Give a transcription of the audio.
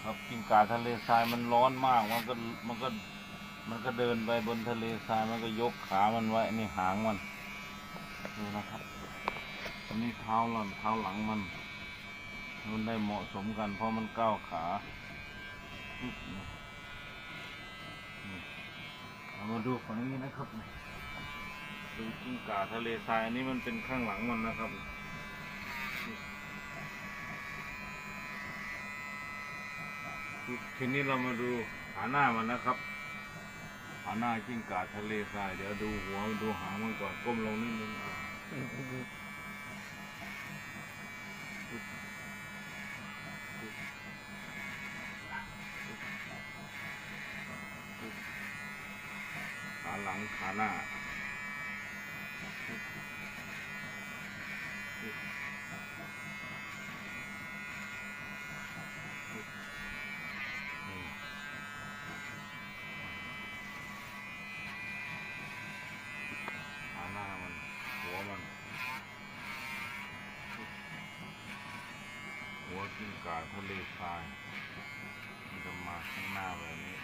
ครับกิ้งก่าทะเลทรายมันร้อนมากมันก็เดินไปบนทะเลทรายมันก็ยกขามันไว้นี่หางมันดูนะครับอันนี้เท้าหลังมันได้เหมาะสมกันเพราะมันก้าวขาเรามาดูฝั่งนี้นะครับดูกิ้งก่าทะเลทรายอันนี้มันเป็นข้างหลังมันนะครับทีนี้เรามาดูขาหน้ามันนะครับขาหน้ากิ้งก่าทะเลทรายเดี๋ยวดูหัวดูหางมันก่อนก้มลงนิดนึงขาหลังขาหน้าขาหน้ามันหัวกิ้งก่าทะเลทรายมันจะมาข้างหน้าแบบนี้